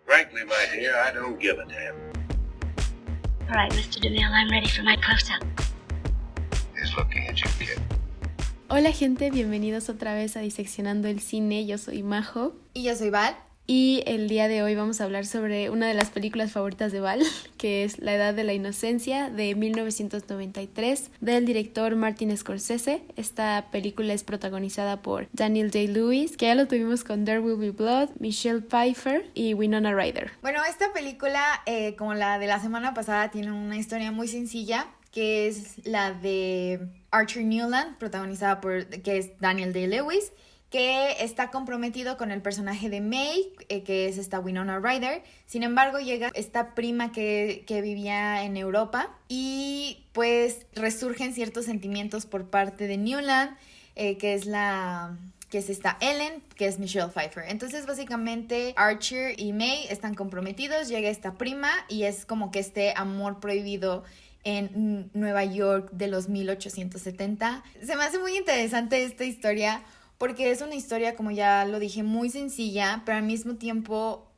Frankly, my dear, I don't give a damn. All right, Mr. DeMille, I'm ready for my close-up. He's looking at you, kid. Hola gente, bienvenidos otra vez a Diseccionando el Cine. Yo soy Majo. Y yo soy Val. Y el día de hoy vamos a hablar sobre una de las películas favoritas de Val, que es La Edad de la Inocencia, de 1993, del director Martin Scorsese. Esta película es protagonizada por Daniel Day-Lewis, que ya lo tuvimos con There Will Be Blood, Michelle Pfeiffer y Winona Ryder. Bueno, esta película, como la de la semana pasada, tiene una historia muy sencilla, que es la de Archer Newland, protagonizada por, que es Daniel Day-Lewis, que está comprometido con el personaje de May, que es esta Winona Ryder. Sin embargo, llega esta prima que vivía en Europa y pues resurgen ciertos sentimientos por parte de Newland, que es esta Ellen, que es Michelle Pfeiffer. Entonces, básicamente, Archer y May están comprometidos, llega esta prima y es como que este amor prohibido en Nueva York de los 1870. Se me hace muy interesante esta historia porque es una historia, como ya lo dije, muy sencilla, pero al mismo tiempo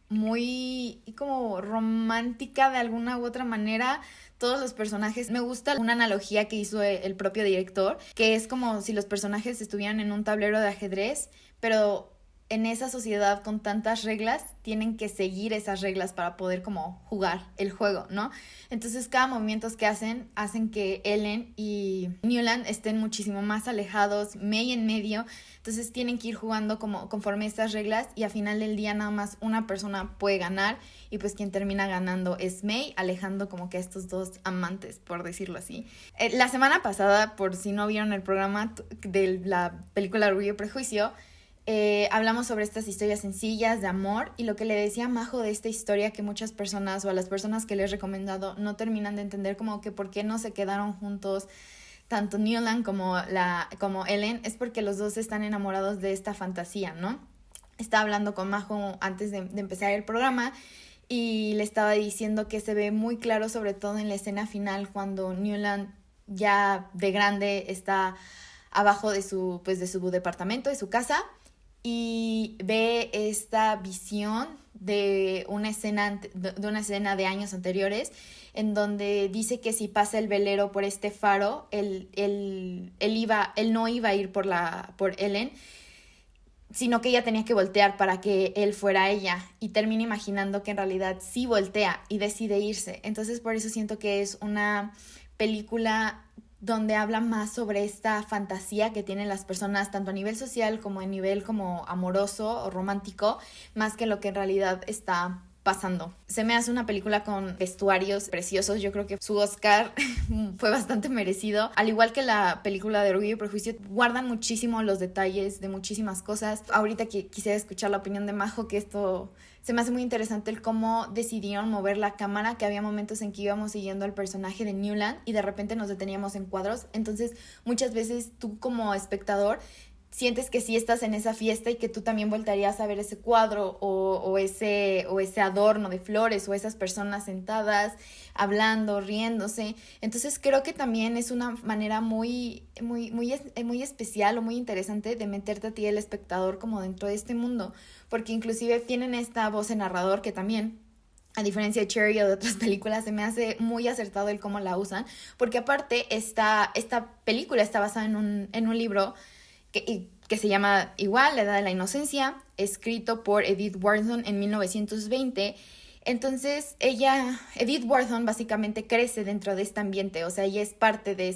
muy como romántica de alguna u otra manera. Todos los personajes, me gusta una analogía que hizo el propio director, que es como si los personajes estuvieran en un tablero de ajedrez, pero en esa sociedad con tantas reglas, tienen que seguir esas reglas para poder como jugar el juego, ¿no? Entonces cada movimiento que hacen que Ellen y Newland estén muchísimo más alejados, May en medio. Entonces tienen que ir jugando como conforme estas reglas y al final del día nada más una persona puede ganar y pues quien termina ganando es May, alejando como que a estos dos amantes, por decirlo así. La semana pasada, por si no vieron el programa de la película Orgullo y Prejuicio, hablamos sobre estas historias sencillas de amor y lo que le decía a Majo de esta historia, que muchas personas o a las personas que les he recomendado no terminan de entender como que por qué no se quedaron juntos tanto Newland como Ellen, es porque los dos están enamorados de esta fantasía, ¿no? Estaba hablando con Majo antes de empezar el programa y le estaba diciendo que se ve muy claro, sobre todo en la escena final, cuando Newland ya de grande está abajo de su departamento, de su casa, y ve esta visión de una escena de años anteriores en donde dice que si pasa el velero por este faro, él no iba a ir por Ellen, sino que ella tenía que voltear para que él fuera ella, y termina imaginando que en realidad sí voltea y decide irse. Entonces por eso siento que es una película donde habla más sobre esta fantasía que tienen las personas, tanto a nivel social como a nivel como amoroso o romántico, más que lo que en realidad está pasando. Se me hace una película con vestuarios preciosos. Yo creo que su Oscar fue bastante merecido. Al igual que la película de Orgullo y Prejuicio, guardan muchísimo los detalles de muchísimas cosas. Ahorita quisiera escuchar la opinión de Majo, que esto se me hace muy interesante el cómo decidieron mover la cámara, que había momentos en que íbamos siguiendo al personaje de Newland y de repente nos deteníamos en cuadros. Entonces muchas veces tú como espectador sientes que sí estás en esa fiesta y que tú también voltarías a ver ese cuadro o ese adorno de flores o esas personas sentadas hablando, riéndose. Entonces creo que también es una manera muy especial o muy interesante de meterte a ti, el espectador, como dentro de este mundo, porque inclusive tienen esta voz de narrador que también, a diferencia de Cherry o de otras películas, se me hace muy acertado el cómo la usan, porque aparte esta película está basada en un libro que se llama igual, La Edad de la Inocencia, escrito por Edith Wharton en 1920. Entonces Edith Wharton básicamente crece dentro de este ambiente, o sea, ella es parte de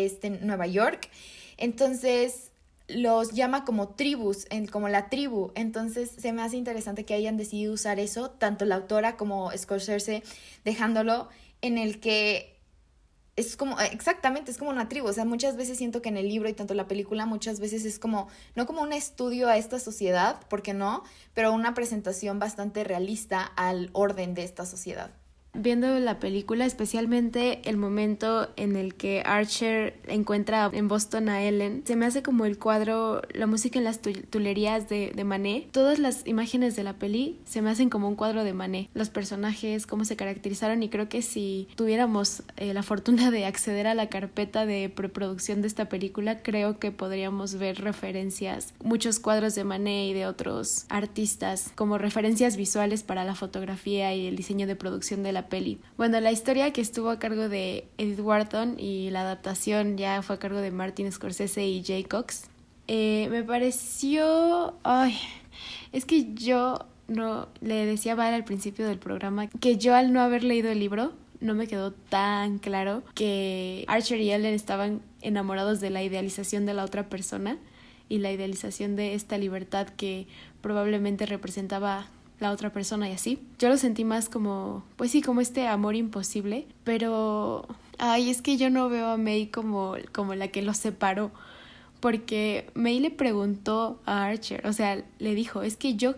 este Nueva York. Entonces los llama como tribus, como la tribu. Entonces se me hace interesante que hayan decidido usar eso, tanto la autora como Scorsese, dejándolo en el que es como, exactamente, es como una tribu. O sea, muchas veces siento que en el libro y tanto la película muchas veces es como, no como un estudio a esta sociedad, porque no, pero una presentación bastante realista al orden de esta sociedad. Viendo la película, especialmente el momento en el que Archer encuentra en Boston a Ellen, se me hace como el cuadro, la música en las tulerías de Manet. Todas las imágenes de la peli se me hacen como un cuadro de Manet. Los personajes, cómo se caracterizaron, y creo que si tuviéramos la fortuna de acceder a la carpeta de preproducción de esta película, creo que podríamos ver referencias, muchos cuadros de Manet y de otros artistas, como referencias visuales para la fotografía y el diseño de producción de la peli. Bueno, la historia que estuvo a cargo de Edith Wharton y la adaptación ya fue a cargo de Martin Scorsese y Jay Cox. Me pareció... es que yo no le decía a Val al principio del programa que yo, al no haber leído el libro, no me quedó tan claro que Archer y Ellen estaban enamorados de la idealización de la otra persona y la idealización de esta libertad que probablemente representaba la otra persona y así. Yo lo sentí más como, pues sí, como este amor imposible, pero es que yo no veo a May como la que los separó, porque May le preguntó a Archer, o sea, le dijo, es que yo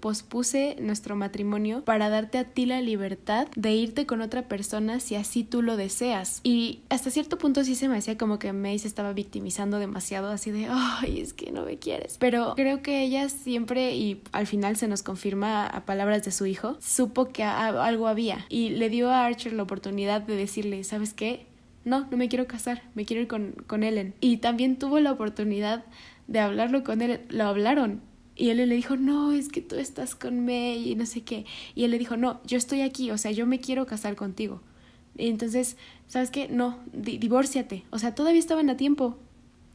pospuse nuestro matrimonio para darte a ti la libertad de irte con otra persona si así tú lo deseas. Y hasta cierto punto sí se me hacía como que May se estaba victimizando demasiado, así de, es que no me quieres. Pero creo que ella siempre, y al final se nos confirma a palabras de su hijo, supo que algo había y le dio a Archer la oportunidad de decirle, ¿sabes qué? No me quiero casar, me quiero ir con Ellen. Y también tuvo la oportunidad de hablarlo con él, lo hablaron. Y Ellen le dijo, no, es que tú estás con May y no sé qué. Y él le dijo, no, yo estoy aquí, o sea, yo me quiero casar contigo. Y entonces, ¿sabes qué? No, divórciate. O sea, todavía estaban a tiempo.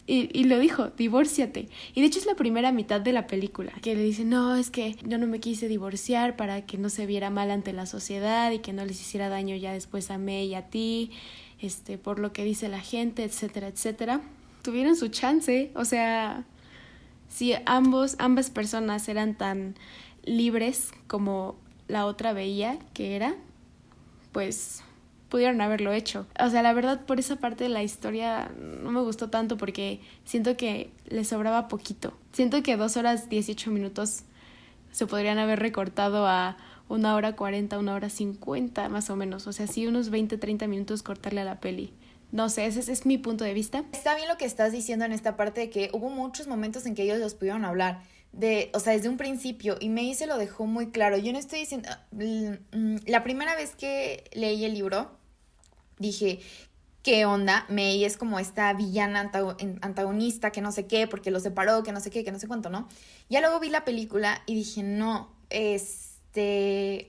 Y lo dijo, divórciate. Y de hecho es la primera mitad de la película, que le dice, no, es que yo no me quise divorciar para que no se viera mal ante la sociedad y que no les hiciera daño ya después a May y a ti, por lo que dice la gente, etcétera, etcétera. Tuvieron su chance, o sea, si ambas personas eran tan libres como la otra veía que era, pues pudieron haberlo hecho. O sea, la verdad, por esa parte de la historia no me gustó tanto porque siento que le sobraba poquito. Siento que 2 horas 18 minutos se podrían haber recortado a 1 hora 40, 1 hora 50 más o menos. O sea, sí, unos 20, 30 minutos cortarle a la peli. No sé, ese es mi punto de vista. Está bien lo que estás diciendo en esta parte de que hubo muchos momentos en que ellos los pudieron hablar. O sea, desde un principio, y May se lo dejó muy claro. Yo no estoy diciendo... La primera vez que leí el libro, dije, ¿qué onda? May es como esta villana antagonista que no sé qué, porque lo separó, que no sé qué, que no sé cuánto, ¿no? Ya luego vi la película y dije, no,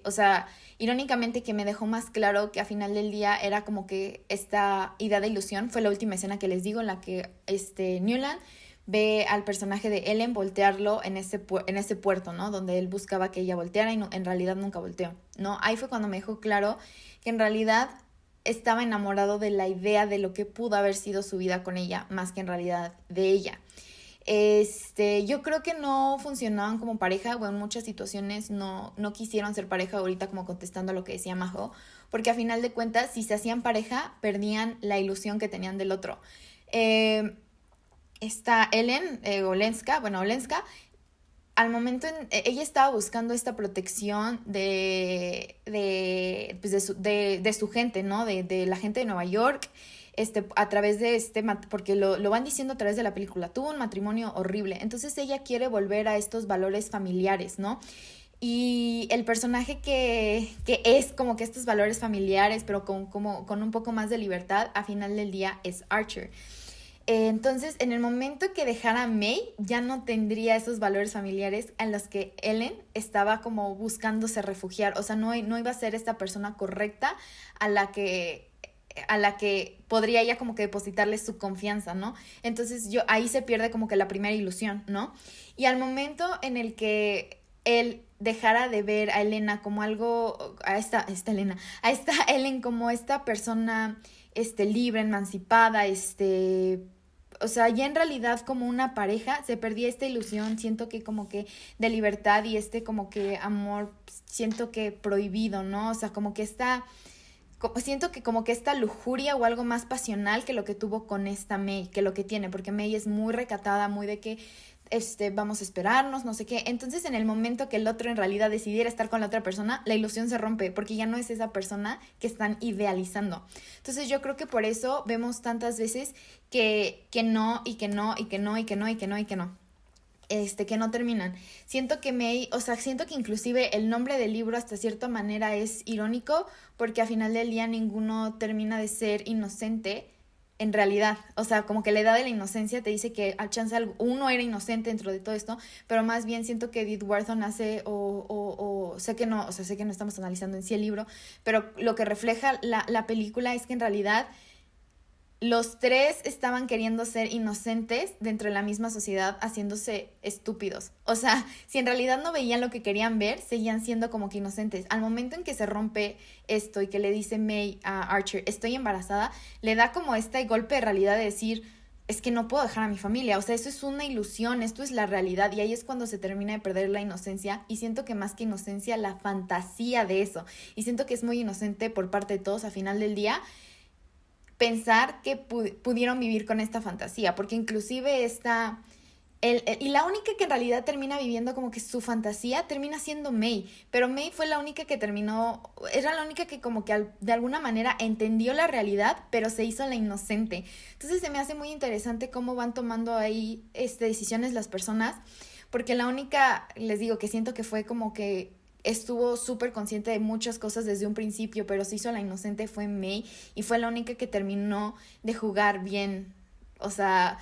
o sea, irónicamente que me dejó más claro que a final del día era como que esta idea de ilusión. Fue la última escena que les digo, en la que Newland ve al personaje de Ellen voltearlo en ese puerto, ¿no? Donde él buscaba que ella volteara y no, en realidad nunca volteó, ¿no? Ahí fue cuando me dejó claro que en realidad estaba enamorado de la idea de lo que pudo haber sido su vida con ella, más que en realidad de ella. Yo creo que no funcionaban como pareja, o en muchas situaciones no quisieron ser pareja, ahorita como contestando a lo que decía Majo, porque a final de cuentas, si se hacían pareja, perdían la ilusión que tenían del otro. Esta Ellen, Olenska, al momento ella estaba buscando esta protección de su gente, ¿no? De la gente de Nueva York, a través de porque lo van diciendo a través de la película, tuvo un matrimonio horrible, entonces ella quiere volver a estos valores familiares, ¿no? Y el personaje que es como que estos valores familiares, pero con un poco más de libertad, a final del día es Archer. Entonces, en el momento que dejara a May, ya no tendría esos valores familiares en los que Ellen estaba como buscándose refugiar. O sea, no iba a ser esta persona correcta a la que podría ella como que depositarle su confianza, ¿no? Entonces ahí se pierde como que la primera ilusión, ¿no? Y al momento en el que él dejara de ver a Elena como algo, a esta Ellen como esta persona libre, emancipada, o sea, ya en realidad como una pareja, se perdía esta ilusión, siento que como que de libertad y como que amor, siento que prohibido, ¿no? O sea, siento que como que esta lujuria o algo más pasional que lo que tuvo con esta May, que lo que tiene, porque May es muy recatada, muy de que vamos a esperarnos, no sé qué. Entonces, en el momento que el otro en realidad decidiera estar con la otra persona, la ilusión se rompe porque ya no es esa persona que están idealizando. Entonces, yo creo que por eso vemos tantas veces que no, y que no, y que no, y que no, y que no, y que no. Que no terminan. Siento que siento que inclusive el nombre del libro hasta cierta manera es irónico porque a final del día ninguno termina de ser inocente en realidad. O sea, como que la edad de la inocencia te dice que a chance uno era inocente dentro de todo esto, pero más bien siento que Edith Wharton hace, sé que no, o sea, sé que no estamos analizando en sí el libro, pero lo que refleja la película es que en realidad los tres estaban queriendo ser inocentes dentro de la misma sociedad, haciéndose estúpidos. O sea, si en realidad no veían lo que querían ver, seguían siendo como que inocentes. Al momento en que se rompe esto y que le dice May a Archer, estoy embarazada, le da como este golpe de realidad de decir, es que no puedo dejar a mi familia. O sea, eso es una ilusión, esto es la realidad. Y ahí es cuando se termina de perder la inocencia. Y siento que más que inocencia, la fantasía de eso. Y siento que es muy inocente por parte de todos a final del día pensar que pudieron vivir con esta fantasía, porque inclusive y la única que en realidad termina viviendo como que su fantasía termina siendo May, pero May fue la única que era la única que como que de alguna manera entendió la realidad, pero se hizo la inocente. Entonces se me hace muy interesante cómo van tomando ahí decisiones las personas, porque la única, les digo, que siento que fue como que estuvo súper consciente de muchas cosas desde un principio, pero se hizo la inocente fue May, y fue la única que terminó de jugar bien, o sea,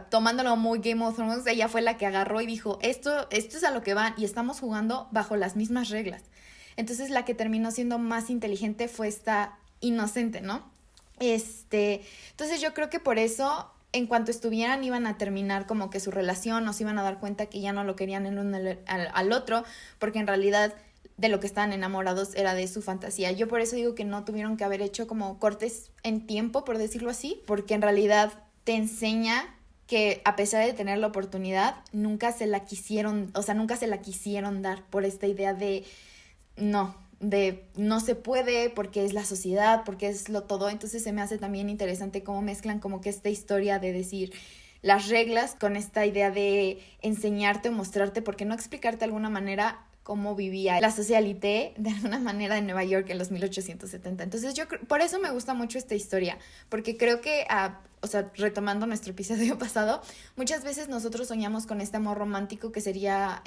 tomándolo muy Game of Thrones. Ella fue la que agarró y dijo, esto es a lo que van, y estamos jugando bajo las mismas reglas. Entonces la que terminó siendo más inteligente fue esta inocente, ¿no? Entonces yo creo que por eso, en cuanto estuvieran, iban a terminar como que su relación, o se iban a dar cuenta que ya no lo querían el uno al otro, porque en realidad de lo que estaban enamorados era de su fantasía. Yo por eso digo que no tuvieron que haber hecho como cortes en tiempo, por decirlo así, porque en realidad te enseña que a pesar de tener la oportunidad, nunca se la quisieron dar por esta idea de no se puede porque es la sociedad, porque es lo todo. Entonces se me hace también interesante cómo mezclan como que esta historia de decir las reglas con esta idea de enseñarte o mostrarte, porque no explicarte de alguna manera cómo vivía la socialité de alguna manera en Nueva York en los 1870. Entonces por eso me gusta mucho esta historia, porque creo que, retomando nuestro episodio pasado, muchas veces nosotros soñamos con este amor romántico que sería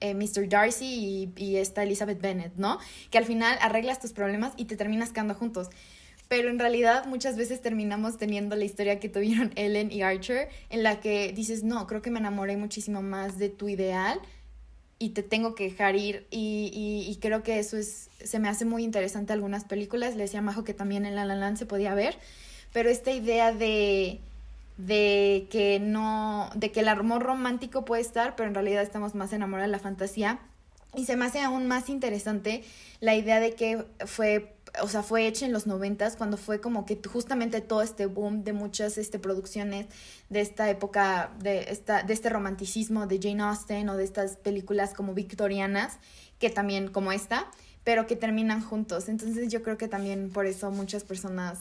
Mr. Darcy y esta Elizabeth Bennet, ¿no? Que al final arreglas tus problemas y te terminas quedando juntos. Pero en realidad muchas veces terminamos teniendo la historia que tuvieron Ellen y Archer, en la que dices, no, creo que me enamoré muchísimo más de tu ideal y te tengo que dejar ir. Y creo que eso se me hace muy interesante algunas películas. Le decía a Majo que también en La La Land se podía ver, pero esta idea de que el amor romántico puede estar, pero en realidad estamos más enamorados de la fantasía. Y se me hace aún más interesante la idea de que fue hecha en los 90s, cuando fue como que justamente todo este boom de muchas producciones de esta época, de este romanticismo de Jane Austen, o de estas películas como victorianas, que también como esta, pero que terminan juntos. Entonces yo creo que también por eso muchas personas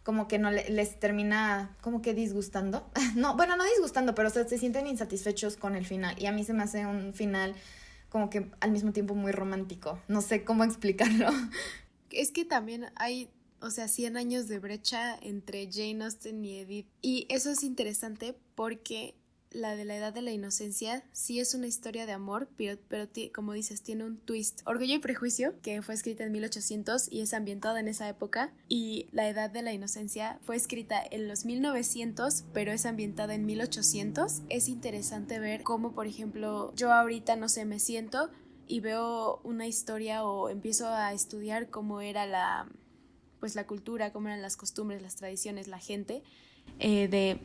como que no les termina como que disgustando. No disgustando, pero se sienten insatisfechos con el final. Y a mí se me hace un final como que al mismo tiempo muy romántico. No sé cómo explicarlo. Es que también hay, 100 años de brecha entre Jane Austen y Edith. Y eso es interesante porque la de la edad de la inocencia sí es una historia de amor, pero como dices, tiene un twist. Orgullo y prejuicio, que fue escrita en 1800 y es ambientada en esa época, y la edad de la inocencia fue escrita en los 1900, pero es ambientada en 1800. Es interesante ver cómo, por ejemplo, yo ahorita, no sé, me siento y veo una historia o empiezo a estudiar cómo era la cultura, cómo eran las costumbres, las tradiciones, la gente, de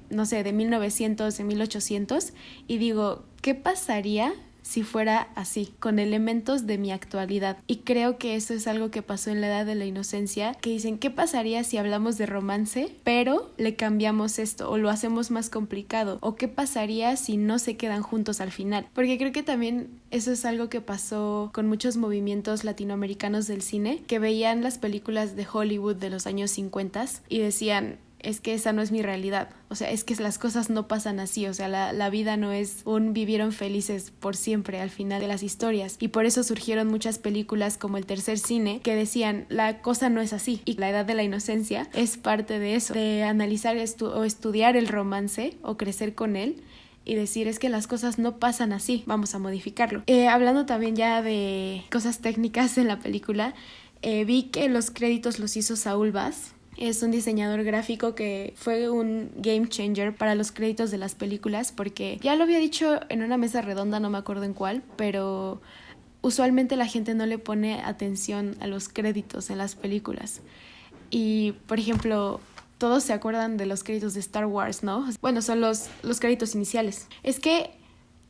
1900, de 1800, y digo, ¿qué pasaría si fuera así, con elementos de mi actualidad? Y creo que eso es algo que pasó en la edad de la inocencia, que dicen, ¿qué pasaría si hablamos de romance, pero le cambiamos esto o lo hacemos más complicado? ¿O qué pasaría si no se quedan juntos al final? Porque creo que también eso es algo que pasó con muchos movimientos latinoamericanos del cine, que veían las películas de Hollywood de los años 50 y decían, es que esa no es mi realidad, o sea, es que las cosas no pasan así, o sea, la vida no es un vivieron felices por siempre al final de las historias, y por eso surgieron muchas películas como El Tercer Cine que decían, la cosa no es así, y La Edad de la Inocencia es parte de eso, de analizar o estudiar el romance o crecer con él y decir es que las cosas no pasan así, vamos a modificarlo. Hablando también ya de cosas técnicas en la película, vi que los créditos los hizo Saul Bass. Es un diseñador gráfico que fue un game changer para los créditos de las películas, porque ya lo había dicho en una mesa redonda, no me acuerdo en cuál, pero usualmente la gente no le pone atención a los créditos en las películas. Y, por ejemplo, todos se acuerdan de los créditos de Star Wars, ¿no? Bueno, son los créditos iniciales. Es que,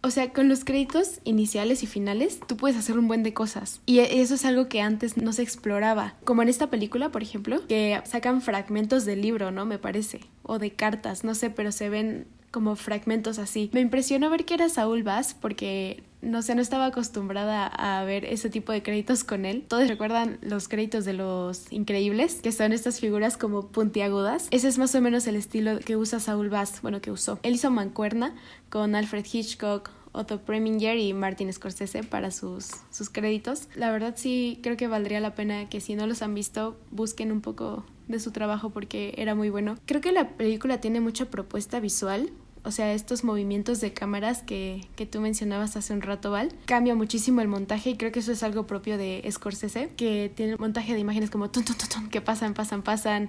o sea, con los créditos iniciales y finales, tú puedes hacer un buen de cosas. Y eso es algo que antes no se exploraba. Como en esta película, por ejemplo, que sacan fragmentos del libro, ¿no? Me parece. O de cartas, no sé, pero se ven como fragmentos así. Me impresionó ver que era Saul Bass porque no sé, no estaba acostumbrada a ver ese tipo de créditos con él. Todos recuerdan los créditos de Los Increíbles, que son estas figuras como puntiagudas. Ese es más o menos el estilo que usa Saul Bass, bueno, que usó. Él hizo mancuerna con Alfred Hitchcock, Otto Preminger y Martin Scorsese para sus créditos. La verdad sí creo que valdría la pena que si no los han visto busquen un poco de su trabajo porque era muy bueno. Creo que la película tiene mucha propuesta visual. O sea, estos movimientos de cámaras que tú mencionabas hace un rato, Val, cambia muchísimo el montaje y creo que eso es algo propio de Scorsese, que tiene montaje de imágenes como tun, tun, tun, tun, que pasan,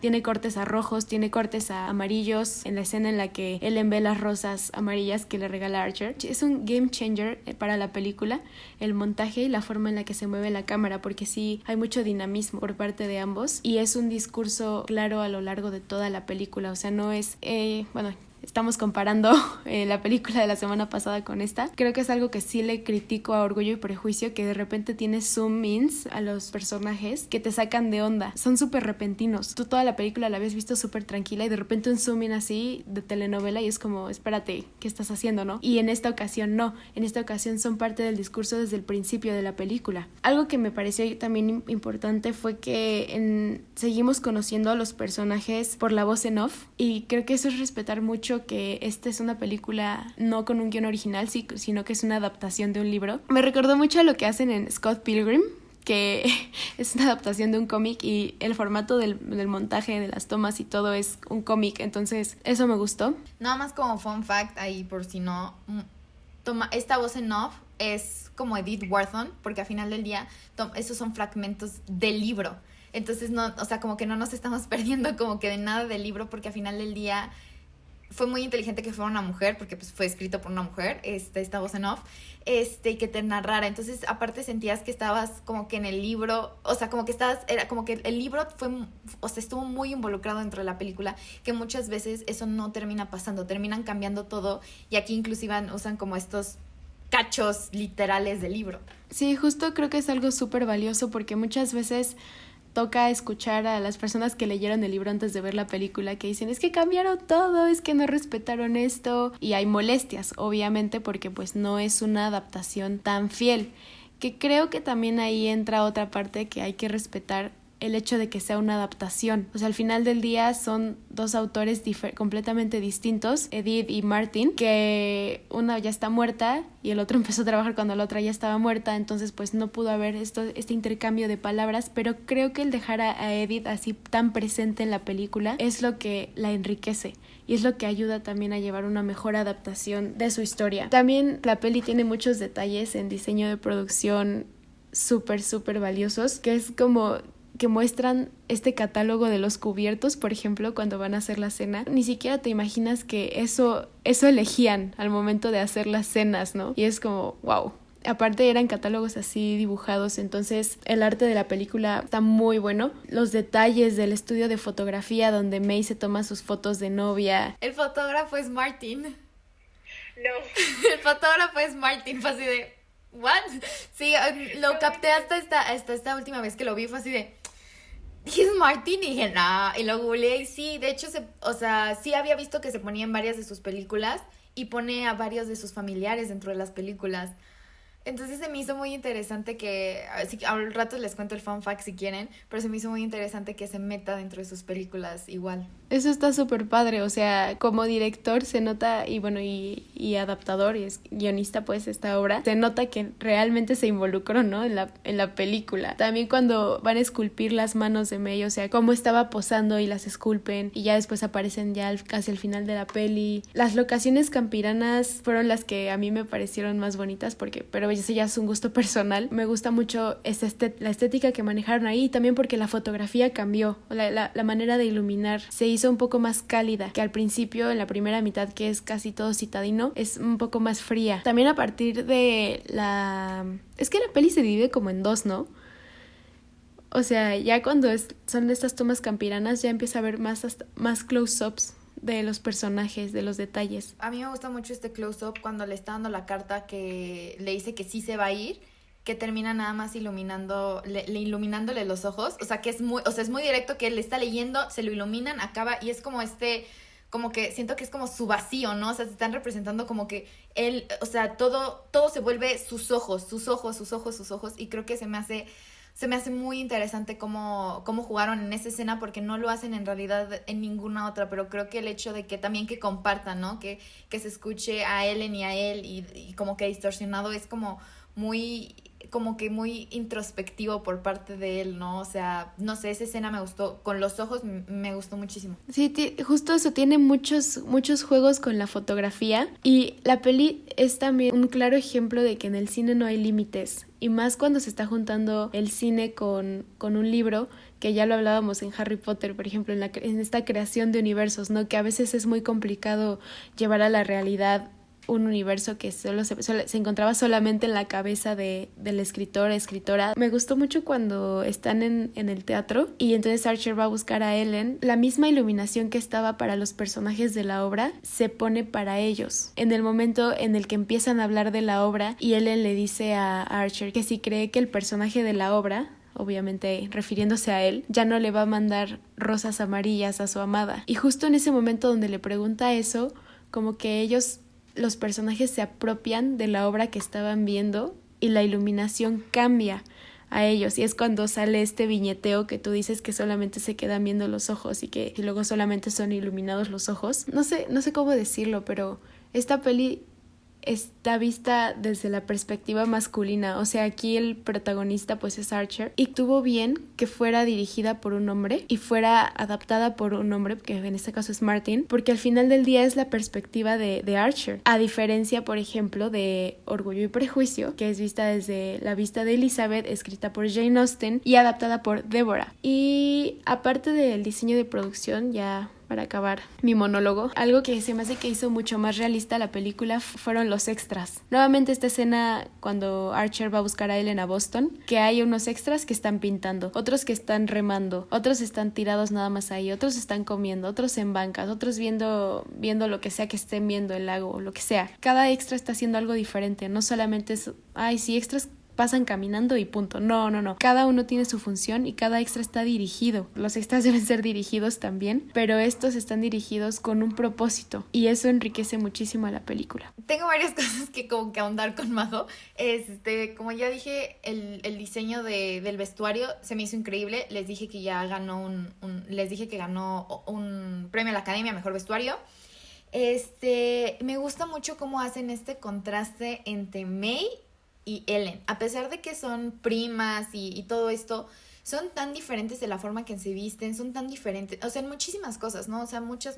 tiene cortes a rojos, tiene cortes a amarillos, en la escena en la que Ellen ve las rosas amarillas que le regala Archer. Es un game changer para la película, el montaje y la forma en la que se mueve la cámara, porque sí hay mucho dinamismo por parte de ambos y es un discurso claro a lo largo de toda la película, o sea, no es, estamos comparando la película de la semana pasada con esta. Creo que es algo que sí le critico a Orgullo y Prejuicio, que de repente tiene zoom-ins a los personajes que te sacan de onda. Son súper repentinos. Tú toda la película la habías visto súper tranquila y de repente un zoom-in así de telenovela y es como, espérate, ¿qué estás haciendo, no? Y en esta ocasión no. En esta ocasión son parte del discurso desde el principio de la película. Algo que me pareció también importante fue que seguimos conociendo a los personajes por la voz en off y creo que eso es respetar mucho que esta es una película no con un guión original, sino que es una adaptación de un libro. Me recordó mucho a lo que hacen en Scott Pilgrim, que es una adaptación de un cómic y el formato del montaje, de las tomas y todo es un cómic, entonces eso me gustó. Nada más como fun fact ahí por si no, esta voz en off es como Edith Wharton, porque al final del día esos son fragmentos del libro, entonces no, o sea, como que no nos estamos perdiendo como que de nada del libro, porque al final del día fue muy inteligente que fuera una mujer, porque pues fue escrito por una mujer, esta voz en off, y que te narrara. Entonces, aparte sentías que estabas como que en el libro, o sea, como que era como que el libro estuvo muy involucrado dentro de la película, que muchas veces eso no termina pasando, terminan cambiando todo, y aquí inclusive usan como estos cachos literales del libro. Sí, justo creo que es algo súper valioso, porque muchas veces toca escuchar a las personas que leyeron el libro antes de ver la película que dicen es que cambiaron todo, es que no respetaron esto y hay molestias obviamente porque pues no es una adaptación tan fiel, que creo que también ahí entra otra parte que hay que respetar el hecho de que sea una adaptación. O sea, al final del día son dos autores completamente distintos, Edith y Martin, que una ya está muerta y el otro empezó a trabajar cuando la otra ya estaba muerta, entonces pues no pudo haber este intercambio de palabras, pero creo que el dejar a Edith así tan presente en la película es lo que la enriquece y es lo que ayuda también a llevar una mejor adaptación de su historia. También la peli tiene muchos detalles en diseño de producción súper valiosos, que es como que muestran este catálogo de los cubiertos, por ejemplo, cuando van a hacer la cena. Ni siquiera te imaginas que eso elegían al momento de hacer las cenas, ¿no? Y es como, wow. Aparte eran catálogos así dibujados, entonces el arte de la película está muy bueno. Los detalles del estudio de fotografía donde May se toma sus fotos de novia. El fotógrafo es Martin. No. El fotógrafo es Martin, fue así de... ¿What? Sí, lo capté hasta esta última vez que lo vi, fue así de... ¿Es Martin? Y dije, nah, y lo googleé y sí, de hecho, sí había visto que se ponía en varias de sus películas y pone a varios de sus familiares dentro de las películas. Entonces se me hizo muy interesante que, al rato les cuento el fun fact si quieren, pero se me hizo muy interesante que se meta dentro de sus películas igual. Eso está súper padre, o sea, como director se nota, y bueno, y adaptador, y es guionista pues esta obra, se nota que realmente se involucró, ¿no? En la película. También cuando van a esculpir las manos de May, o sea, cómo estaba posando y las esculpen, y ya después aparecen ya casi al final de la peli. Las locaciones campiranas fueron las que a mí me parecieron más bonitas, pero ese ya es un gusto personal. Me gusta mucho la estética que manejaron ahí, y también porque la fotografía cambió, la manera de iluminar se hizo un poco más cálida, que al principio, en la primera mitad, que es casi todo citadino, es un poco más fría. También a partir de es que la peli se divide como en dos, ¿no? O sea, ya cuando son estas tomas campiranas ya empieza a haber más close-ups de los personajes, de los detalles. A mí me gusta mucho este close-up cuando le está dando la carta que le dice que sí se va a ir, que termina nada más iluminándole los ojos, o sea, que es muy directo, que él le está leyendo, se lo iluminan, acaba, y es como que siento que es como su vacío, ¿no? O sea, se están representando como que él, o sea, todo se vuelve sus ojos, y creo que se me hace muy interesante cómo jugaron en esa escena, porque no lo hacen en realidad en ninguna otra, pero creo que el hecho de que también que compartan, ¿no? Que se escuche a Ellen y a él y como que distorsionado es como muy introspectivo por parte de él, ¿no? O sea, no sé, esa escena me gustó, con los ojos me gustó muchísimo. Sí, justo eso, tiene muchos juegos con la fotografía, y la peli es también un claro ejemplo de que en el cine no hay límites, y más cuando se está juntando el cine con un libro, que ya lo hablábamos en Harry Potter, por ejemplo, en esta creación de universos, ¿no? Que a veces es muy complicado llevar a la realidad un universo que solo se encontraba solamente en la cabeza del escritor, escritora. Me gustó mucho cuando están en el teatro y entonces Archer va a buscar a Ellen. La misma iluminación que estaba para los personajes de la obra se pone para ellos. En el momento en el que empiezan a hablar de la obra y Ellen le dice a Archer que si cree que el personaje de la obra, obviamente refiriéndose a él, ya no le va a mandar rosas amarillas a su amada. Y justo en ese momento donde le pregunta eso, como que los personajes se apropian de la obra que estaban viendo y la iluminación cambia a ellos, y es cuando sale este viñeteo que tú dices que solamente se quedan viendo los ojos y luego solamente son iluminados los ojos. No sé cómo decirlo, pero esta peli está vista desde la perspectiva masculina, o sea, aquí el protagonista pues es Archer, y tuvo bien que fuera dirigida por un hombre y fuera adaptada por un hombre, que en este caso es Martin, porque al final del día es la perspectiva de Archer, a diferencia, por ejemplo, de Orgullo y Prejuicio, que es vista desde la vista de Elizabeth, escrita por Jane Austen y adaptada por Deborah. Y aparte del diseño de producción, ya para acabar mi monólogo, algo que se me hace que hizo mucho más realista la película fueron los extras. Nuevamente esta escena cuando Archer va a buscar a Ellen a Boston, que hay unos extras que están pintando, otros que están remando, otros están tirados nada más ahí, otros están comiendo, otros en bancas, otros viendo lo que sea que estén viendo, el lago o lo que sea. Cada extra está haciendo algo diferente, no solamente es, sí, extras pasan caminando y punto. No. Cada uno tiene su función y cada extra está dirigido. Los extras deben ser dirigidos también, pero estos están dirigidos con un propósito y eso enriquece muchísimo a la película. Tengo varias cosas que como que ahondar con Majo. Como ya dije, el diseño del vestuario se me hizo increíble. Les dije que ya ganó un premio a la Academia a Mejor Vestuario. Me gusta mucho cómo hacen este contraste entre May y Ellen, a pesar de que son primas y todo esto, son tan diferentes de la forma que se visten, son tan diferentes, o sea, en muchísimas cosas, ¿no? O sea, muchas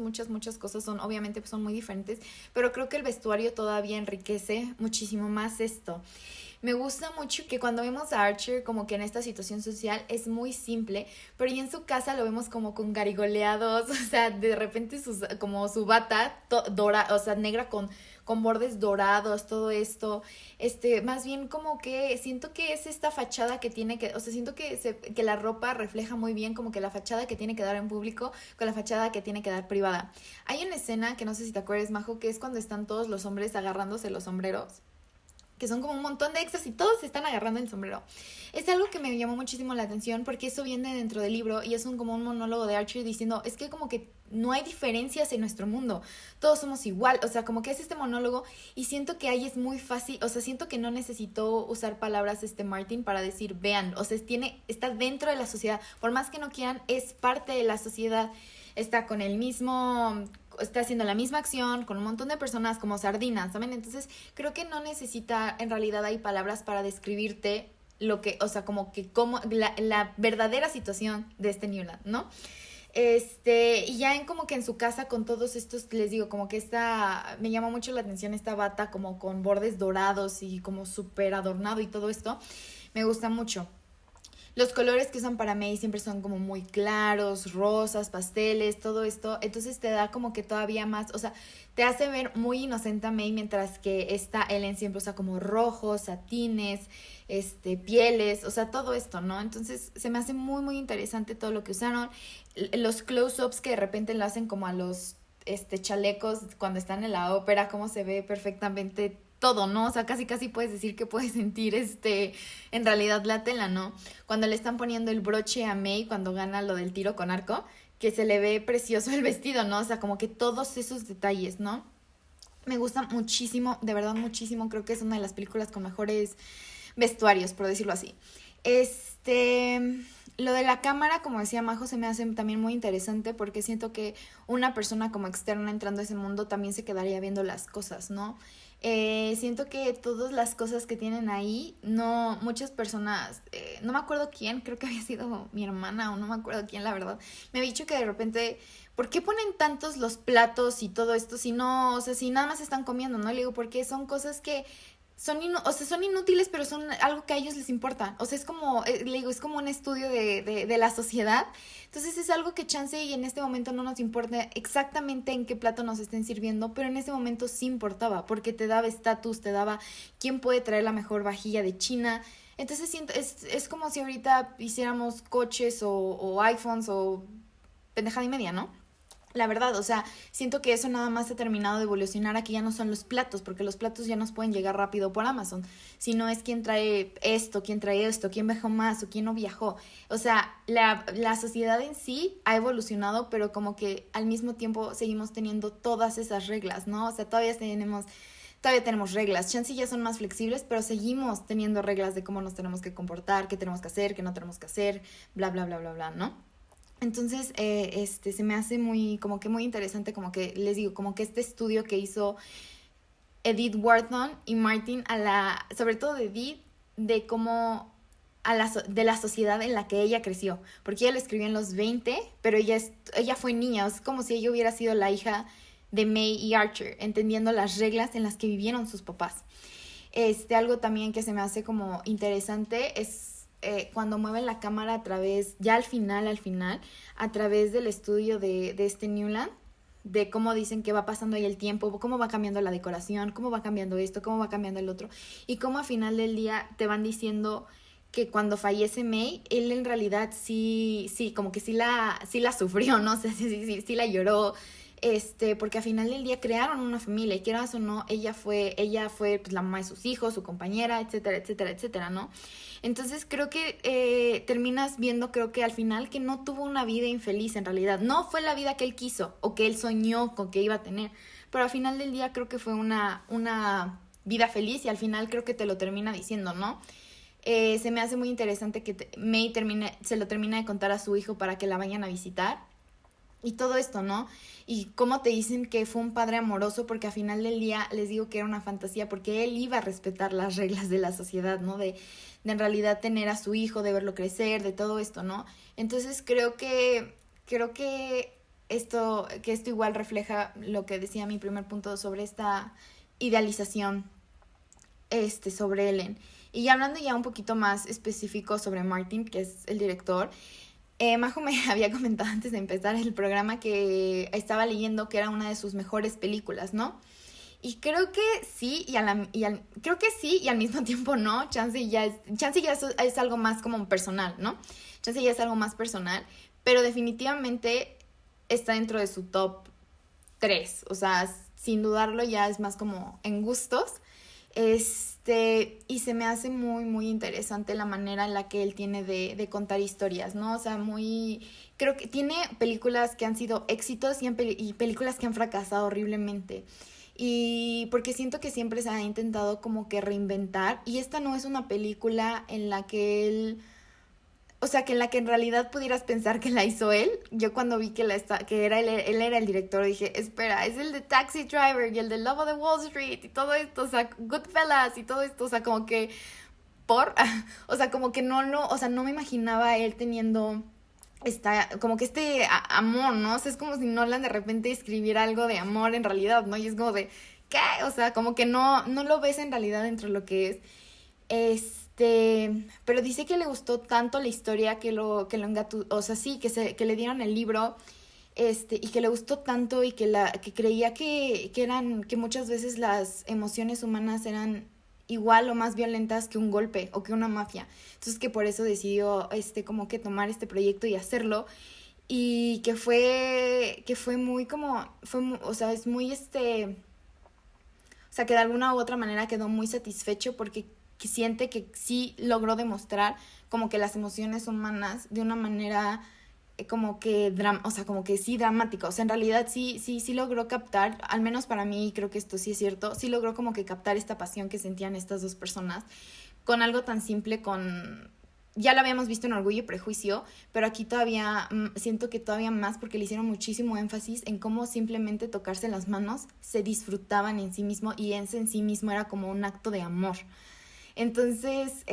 cosas obviamente son muy diferentes, pero creo que el vestuario todavía enriquece muchísimo más esto. Me gusta mucho que cuando vemos a Archer como que en esta situación social es muy simple, pero ya en su casa lo vemos como con garigoleados, o sea, de repente como su bata o sea, negra con bordes dorados, todo esto, más bien como que siento que es esta fachada que tiene que, o sea, siento que la ropa refleja muy bien como que la fachada que tiene que dar en público con la fachada que tiene que dar privada. Hay una escena que no sé si te acuerdas, Majo, que es cuando están todos los hombres agarrándose los sombreros. que son como un montón de extras y todos se están agarrando el sombrero. Es algo que me llamó muchísimo la atención porque eso viene dentro del libro y es como un monólogo de Archer diciendo, es que como que no hay diferencias en nuestro mundo, todos somos igual, o sea, como que es este monólogo y siento que ahí es muy fácil, o sea, siento que no necesitó usar palabras Martin para decir, vean, o sea, está dentro de la sociedad, por más que no quieran, es parte de la sociedad, está haciendo la misma acción con un montón de personas como sardinas, ¿saben? Entonces creo que no necesita, en realidad hay palabras para describirte lo que, o sea, como la verdadera situación de Newland, ¿no? Y ya como que en su casa con todos estos, les digo, como que me llamó mucho la atención esta bata como con bordes dorados y como súper adornado y todo esto, me gusta mucho. Los colores que usan para May siempre son como muy claros, rosas, pasteles, todo esto. Entonces te da como que todavía más, o sea, te hace ver muy inocente a May, mientras que Ellen siempre usa como rojos, satines, pieles, o sea, todo esto, ¿no? Entonces se me hace muy, muy interesante todo lo que usaron. Los close-ups que de repente lo hacen como a los chalecos cuando están en la ópera, cómo se ve perfectamente todo, ¿no? O sea, casi puedes decir que puedes sentir en realidad la tela, ¿no? Cuando le están poniendo el broche a May cuando gana lo del tiro con arco, que se le ve precioso el vestido, ¿no? O sea, como que todos esos detalles, ¿no? Me gusta muchísimo, de verdad muchísimo, creo que es una de las películas con mejores vestuarios, por decirlo así. Lo de la cámara, como decía Majo, se me hace también muy interesante porque siento que una persona como externa entrando a ese mundo también se quedaría viendo las cosas, ¿no? Siento que todas las cosas que tienen ahí, no, muchas personas, no me acuerdo quién, creo que había sido mi hermana o no me acuerdo quién, la verdad, me había dicho que de repente, ¿por qué ponen tantos los platos y todo esto si no, o sea, si nada más están comiendo, ¿no? Le digo, porque son cosas que son inútiles, pero son algo que a ellos les importa. O sea, es como, le digo, es como un estudio de la sociedad. Entonces es algo que chance y en este momento no nos importa exactamente en qué plato nos estén sirviendo, pero en ese momento sí importaba, porque te daba estatus, te daba quién puede traer la mejor vajilla de China. Entonces es como si ahorita hiciéramos coches o iPhones o pendejada y media, ¿no? La verdad, o sea, siento que eso nada más ha terminado de evolucionar a que ya no son los platos, porque los platos ya nos pueden llegar rápido por Amazon, sino es quién trae esto, quién viajó más o quién no viajó. O sea, la sociedad en sí ha evolucionado, pero como que al mismo tiempo seguimos teniendo todas esas reglas, ¿no? O sea, todavía tenemos reglas. Chance ya son más flexibles, pero seguimos teniendo reglas de cómo nos tenemos que comportar, qué tenemos que hacer, qué no tenemos que hacer, bla, bla, bla, bla, bla, ¿no? Entonces, se me hace muy interesante, como que les digo, como que este estudio que hizo Edith Wharton y Martin sobre todo de Edith, de cómo de la sociedad en la que ella creció, porque ella lo escribió en los 20, pero ella fue niña, es como si ella hubiera sido la hija de May y Archer, entendiendo las reglas en las que vivieron sus papás. Algo también que se me hace como interesante es cuando mueven la cámara a través, ya al final, a través del estudio de Newland, de cómo dicen que va pasando ahí el tiempo, cómo va cambiando la decoración, cómo va cambiando esto, cómo va cambiando el otro, y cómo al final del día te van diciendo que cuando fallece May, él en realidad sí, como que sí la sufrió, ¿no? O sea, sí la lloró, porque al final del día crearon una familia, y quieras o no, ella fue pues, la mamá de sus hijos, su compañera, etcétera, etcétera, etcétera, ¿no? Entonces creo que terminas viendo, creo que al final, que no tuvo una vida infeliz en realidad. No fue la vida que él quiso o que él soñó con que iba a tener, pero al final del día creo que fue una vida feliz, y al final creo que te lo termina diciendo, ¿no? Se me hace muy interesante que May se lo termina de contar a su hijo para que la vayan a visitar. Y todo esto, ¿no? Y cómo te dicen que fue un padre amoroso, porque al final del día les digo que era una fantasía, porque él iba a respetar las reglas de la sociedad, ¿no? De en realidad tener a su hijo, de verlo crecer, de todo esto, ¿no? Entonces creo que esto igual refleja lo que decía mi primer punto sobre esta idealización sobre Ellen. Y hablando ya un poquito más específico sobre Martin, que es el director, Majo me había comentado antes de empezar el programa que estaba leyendo que era una de sus mejores películas, ¿no? Y creo que sí, creo que sí, y al mismo tiempo no. Chance ya es algo más como personal, ¿no? Chance ya es algo más personal, pero definitivamente está dentro de su top 3. O sea, sin dudarlo, ya es más como en gustos. Y se me hace muy, muy interesante la manera en la que él tiene de contar historias, ¿no? O sea, creo que tiene películas que han sido éxitos y películas que han fracasado horriblemente. Y porque siento que siempre se ha intentado como que reinventar. Y esta no es una película en la que él... O sea, que en la que en realidad pudieras pensar que la hizo él. Yo cuando vi que él era el director, dije, espera, es el de Taxi Driver y el de Lobo de Wall Street y todo esto, o sea, Goodfellas y todo esto, o sea, como que o sea, como que no me imaginaba él teniendo como que amor, ¿no? O sea, es como si Nolan de repente escribiera algo de amor en realidad, ¿no? Y es como de, ¿qué? O sea, como que no lo ves en realidad dentro de lo que es. Pero dice que le gustó tanto la historia que lo engató, o sea, sí, que le dieron el libro, y que le gustó tanto y que creía que muchas veces las emociones humanas eran igual o más violentas que un golpe o que una mafia. Entonces que por eso decidió, como que tomar este proyecto y hacerlo. Y que fue muy o sea, es muy, o sea, que de alguna u otra manera quedó muy satisfecho porque que siente que sí logró demostrar como que las emociones humanas de una manera como que o sea, como que sí dramática. O sea, en realidad sí logró captar, al menos para mí, creo que esto sí es cierto, sí logró como que captar esta pasión que sentían estas dos personas con algo tan simple, ya lo habíamos visto en Orgullo y Prejuicio, pero aquí todavía siento que todavía más porque le hicieron muchísimo énfasis en cómo simplemente tocarse las manos se disfrutaban en sí mismo y en sí mismo era como un acto de amor. Entonces,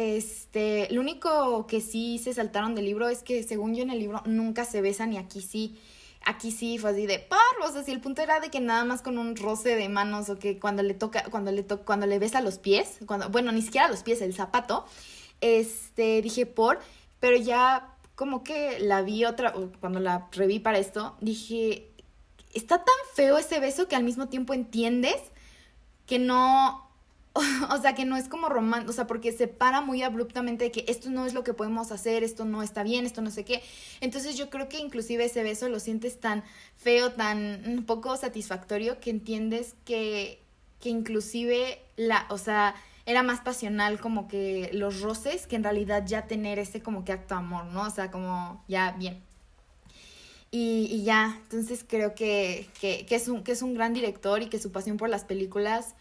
lo único que sí se saltaron del libro es que según yo en el libro nunca se besan y aquí sí fue así de o sea, si el punto era de que nada más con un roce de manos o que cuando le besa los pies, bueno, ni siquiera los pies, el zapato, dije pero ya como que la vi cuando la reví para esto, dije, está tan feo ese beso que al mismo tiempo entiendes que no... O sea, que no es como romántico, o sea, porque se para muy abruptamente de que esto no es lo que podemos hacer, esto no está bien, esto no sé qué. Entonces yo creo que inclusive ese beso lo sientes tan feo, tan poco satisfactorio, que entiendes que inclusive o sea, era más pasional como que los roces que en realidad ya tener ese como que acto de amor, ¿no? O sea, como ya bien. Y ya, entonces creo que es un gran director y que su pasión por las películas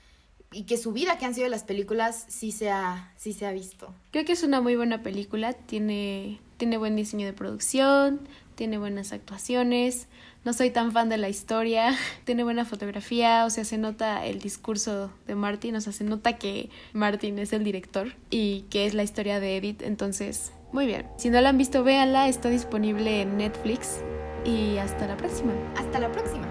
y que su vida que han sido las películas sí se ha visto. Creo que es una muy buena película, tiene buen diseño de producción, tiene buenas actuaciones, no soy tan fan de la historia, tiene buena fotografía, o sea, se nota el discurso de Martin, o sea, se nota que Martin es el director y que es la historia de Edith, entonces, muy bien. Si no la han visto, véanla, está disponible en Netflix y hasta la próxima. Hasta la próxima.